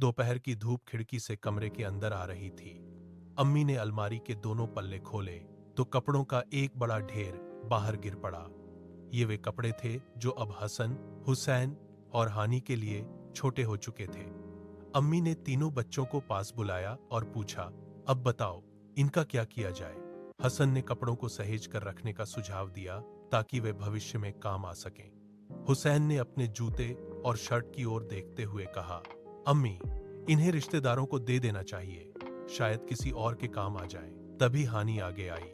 दोपहर की धूप खिड़की से कमरे के अंदर आ रही थी। अम्मी ने अलमारी के दोनों पल्ले खोले तो कपड़ों का एक बड़ा ढेर बाहर गिर पड़ा। ये वे कपड़े थे जो अब हसन, हुसैन और हानी के लिए छोटे हो चुके थे। अम्मी ने तीनों बच्चों को पास बुलाया और पूछा, अब बताओ इनका क्या किया जाए। हसन ने कपड़ों को सहेज कर रखने का सुझाव दिया ताकि वे भविष्य में काम आ सकें। हुसैन ने अपने जूते और शर्ट की ओर देखते हुए कहा, अम्मी, इन्हें रिश्तेदारों को दे देना चाहिए, शायद किसी और के काम आ जाए। तभी हानी आगे आई।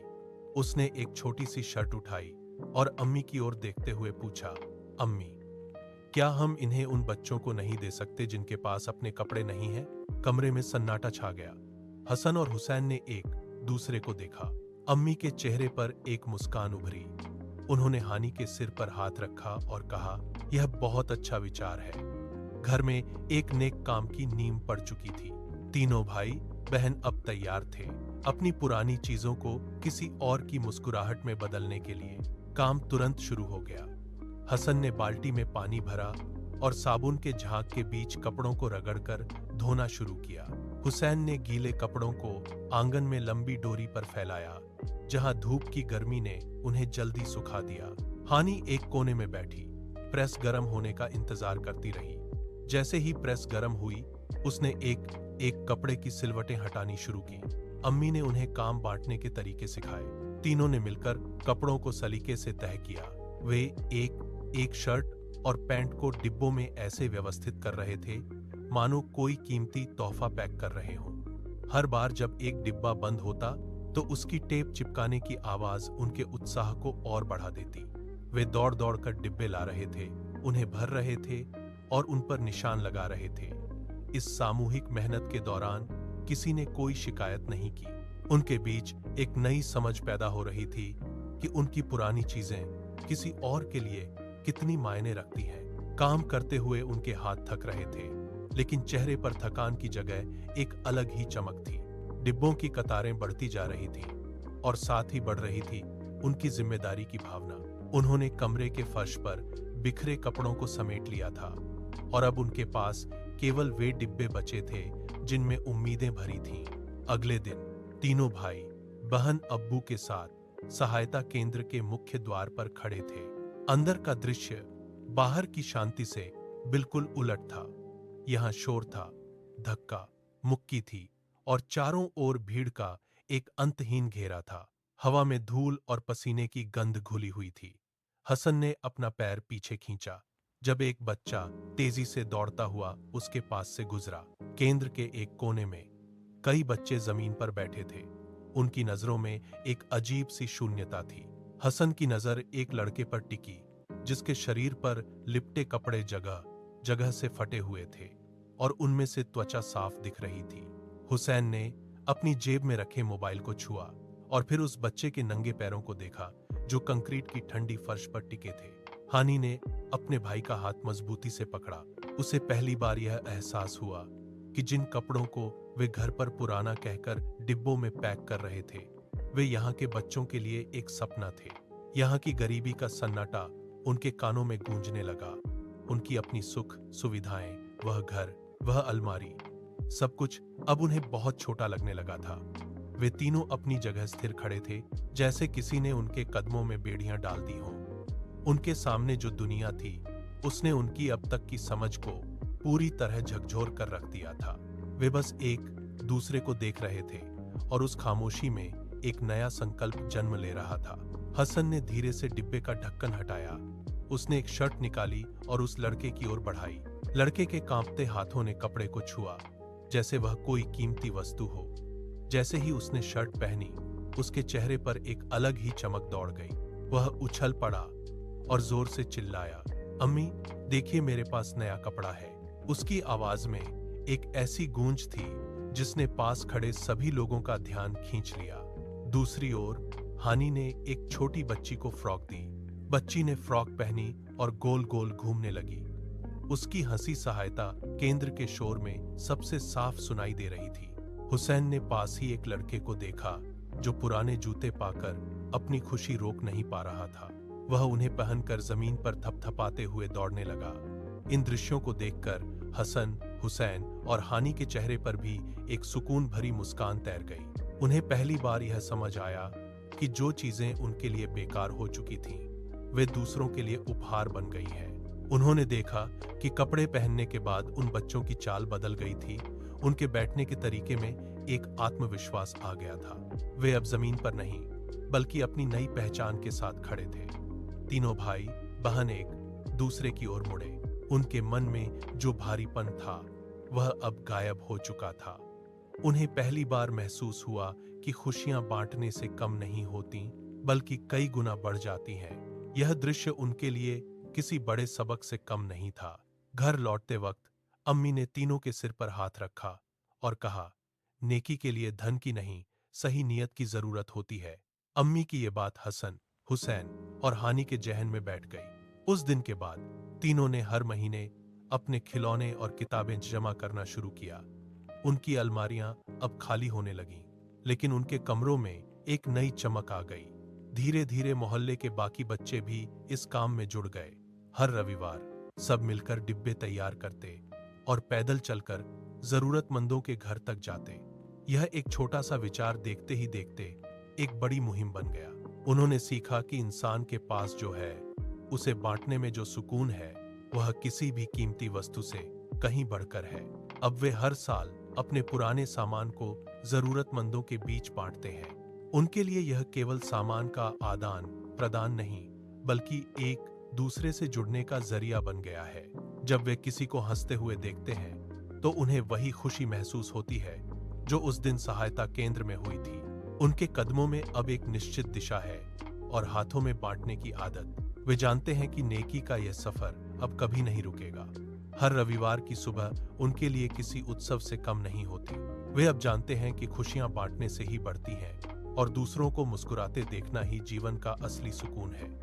उसने एक छोटी सी शर्ट उठाई और अम्मी की ओर देखते हुए पूछा, अम्मी, क्या हम इन्हें उन बच्चों को नहीं दे सकते जिनके पास अपने कपड़े नहीं हैं? कमरे में सन्नाटा छा गया। हसन और हुसैन ने एक दूसरे को देखा। अम्मी के चेहरे पर एक मुस्कान उभरी। उन्होंने हानी के सिर पर हाथ रखा और कहा, यह बहुत अच्छा विचार है। घर में एक नेक काम की नींव पड़ चुकी थी। तीनों भाई बहन अब तैयार थे अपनी पुरानी चीजों को किसी और की मुस्कुराहट में बदलने के लिए। काम तुरंत शुरू हो गया। हसन ने बाल्टी में पानी भरा और साबुन के झाग के बीच कपड़ों को रगड़कर धोना शुरू किया। हुसैन ने गीले कपड़ों को आंगन में लंबी डोरी पर फैलाया, जहां धूप की गर्मी ने उन्हें जल्दी सुखा दिया। हानी एक कोने में बैठी प्रेस गर्म होने का इंतजार करती रही। जैसे ही प्रेस गर्म हुई, उसने एक एक कपड़े की सिलवटें हटानी शुरू की। अम्मी ने उन्हें काम बांटने के तरीके सिखाए। तीनों ने मिलकर कपड़ों को सलीके से तह किया। वे एक एक शर्ट और पैंट को डिब्बों में ऐसे व्यवस्थित कर रहे थे मानो कोई कीमती तोहफा पैक कर रहे हों। हर बार जब एक डिब्बा बंद होता तो उसकी टेप चिपकाने की आवाज उनके उत्साह को और बढ़ा देती। वे दौड़ दौड़ कर डिब्बे ला रहे थे, उन्हें भर रहे थे और उन पर निशान लगा रहे थे। इस सामूहिक मेहनत के दौरान किसी ने कोई शिकायत नहीं की। उनके बीच एक नई समझ पैदा हो रही थी कि उनकी पुरानी चीजें किसी और के लिए कितनी मायने रखती हैं। काम करते हुए उनके हाथ थक रहे थे, लेकिन चेहरे पर थकान की जगह एक अलग ही चमक थी। डिब्बों की कतारें बढ़ती जा रही थी और साथ ही बढ़ रही थी उनकी जिम्मेदारी की भावना। उन्होंने कमरे के फर्श पर बिखरे कपड़ों को समेट लिया था और अब उनके पास केवल वे डिब्बे बचे थे जिनमें उम्मीदें भरी थीं। अगले दिन तीनों भाई बहन अब्बू के साथ सहायता केंद्र के मुख्य द्वार पर खड़े थे। अंदर का दृश्य बाहर की शांति से बिल्कुल उलट था। यहां शोर था, धक्का मुक्की थी और चारों ओर भीड़ का एक अंतहीन घेरा था। हवा में धूल और पसीने की गंध घुली हुई थी। हसन ने अपना पैर पीछे खींचा जब एक बच्चा तेजी से दौड़ता हुआ उसके पास से गुजरा। केंद्र के एक कोने में कई बच्चे जमीन पर बैठे थे। उनकी नजरों में एक अजीब सी शून्यता थी। हसन की नजर एक लड़के पर टिकी जिसके शरीर पर लिपटे कपड़े जगह जगह से फटे हुए थे और उनमें से त्वचा साफ दिख रही थी। हुसैन ने अपनी जेब में रखे मोबाइल को छुआ और फिर उस बच्चे के नंगे पैरों को देखा जो कंक्रीट की ठंडी फर्श पर टिके थे। हानी ने अपने भाई का हाथ मजबूती से पकड़ा। उसे पहली बार यह एहसास हुआ कि जिन कपड़ों को वे घर पर पुराना कहकर डिब्बों में पैक कर रहे थे, वे यहाँ के बच्चों के लिए एक सपना थे। यहाँ की गरीबी का सन्नाटा उनके कानों में गूंजने लगा। उनकी अपनी सुख सुविधाएं, वह घर, वह अलमारी, सब कुछ अब उन्हें बहुत छोटा लगने लगा था। वे तीनों अपनी जगह स्थिर खड़े थे, जैसे किसी ने उनके कदमों में बेड़ियां डाल दी हों। उनके सामने जो दुनिया थी, उसने उनकी अब तक की समझ को पूरी तरह झकझोर कर रख दिया था। वे बस एक दूसरे को देख रहे थे और उस खामोशी में एक नया संकल्प जन्म ले रहा था। हसन ने धीरे से डिब्बे का ढक्कन हटाया। उसने एक शर्ट निकाली और उस लड़के की ओर बढ़ाई। लड़के के कांपते हाथों ने कपड़े को छुआ जैसे वह कोई कीमती वस्तु हो। जैसे ही उसने शर्ट पहनी, उसके चेहरे पर एक अलग ही चमक दौड़ गई। वह उछल पड़ा और जोर से चिल्लाया, अम्मी, देखिए मेरे पास नया कपड़ा है। उसकी आवाज में एक ऐसी गूंज थी जिसने पास खड़े सभी लोगों का ध्यान खींच लिया। दूसरी ओर हानी ने एक छोटी बच्ची को फ्रॉक दी। बच्ची ने फ्रॉक पहनी और गोल गोल घूमने लगी। उसकी हंसी सहायता केंद्र के शोर में सबसे साफ सुनाई दे रही थी। हुसैन ने पास ही एक लड़के को देखा जो पुराने जूते पाकर अपनी खुशी रोक नहीं पा रहा था। वह उन्हें पहनकर जमीन पर थपथपाते हुए दौड़ने लगा। इन दृश्यों को देखकर हसन हुसैन और हानि के चेहरे पर भी एक सुकून भरी मुस्कान तैर गई। उन्हें पहली बार यह समझ आया कि जो चीजें उनके लिए बेकार हो चुकी थीं, वे दूसरों के लिए उपहार बन गई हैं। उन्होंने देखा कि कपड़े पहनने के बाद उन बच्चों की चाल बदल गई थी। उनके बैठने के तरीके में एक आत्मविश्वास आ गया था। वे अब जमीन पर नहीं, बल्कि अपनी नई पहचान के साथ खड़े थे। तीनों भाई बहन एक दूसरे की ओर मुड़े। उनके मन में जो भारीपन था, वह अब गायब हो चुका था। उन्हें पहली बार महसूस हुआ कि खुशियां बांटने से कम नहीं होती, बल्कि कई गुना बढ़ जाती हैं। यह दृश्य उनके लिए किसी बड़े सबक से कम नहीं था। घर लौटते वक्त अम्मी ने तीनों के सिर पर हाथ रखा और कहा, नेकी के लिए धन की नहीं, सही नियत की जरूरत होती है। अम्मी की ये बात हसन, हुसैन और हानि के जहन में बैठ गई। उस दिन के बाद तीनों ने हर महीने अपने खिलौने और किताबें जमा करना शुरू किया। उनकी अलमारियां अब खाली होने लगीं, लेकिन उनके कमरों में एक नई चमक आ गई। धीरे धीरे मोहल्ले के बाकी बच्चे भी इस काम में जुड़ गए। हर रविवार सब मिलकर डिब्बे तैयार करते और पैदल चलकर जरूरतमंदों के घर तक जाते। यह एक छोटा सा विचार देखते ही देखते एक बड़ी मुहिम बन गया। उन्होंने सीखा कि इंसान के पास जो है, उसे बांटने में जो सुकून है, वह किसी भी कीमती वस्तु से कहीं बढ़कर है। अब वे हर साल अपने पुराने सामान को जरूरतमंदों के बीच बांटते हैं। उनके लिए यह केवल सामान का आदान प्रदान नहीं, बल्कि एक दूसरे से जुड़ने का जरिया बन गया है। जब वे किसी को हंसते हुए देखते हैं, तो उन्हें वही खुशी महसूस होती है जो उस दिन सहायता केंद्र में हुई थी। उनके कदमों में अब एक निश्चित दिशा है और हाथों में बांटने की आदत। वे जानते हैं कि नेकी का यह सफर अब कभी नहीं रुकेगा। हर रविवार की सुबह उनके लिए किसी उत्सव से कम नहीं होती। वे अब जानते हैं कि खुशियां बांटने से ही बढ़ती हैं और दूसरों को मुस्कुराते देखना ही जीवन का असली सुकून है।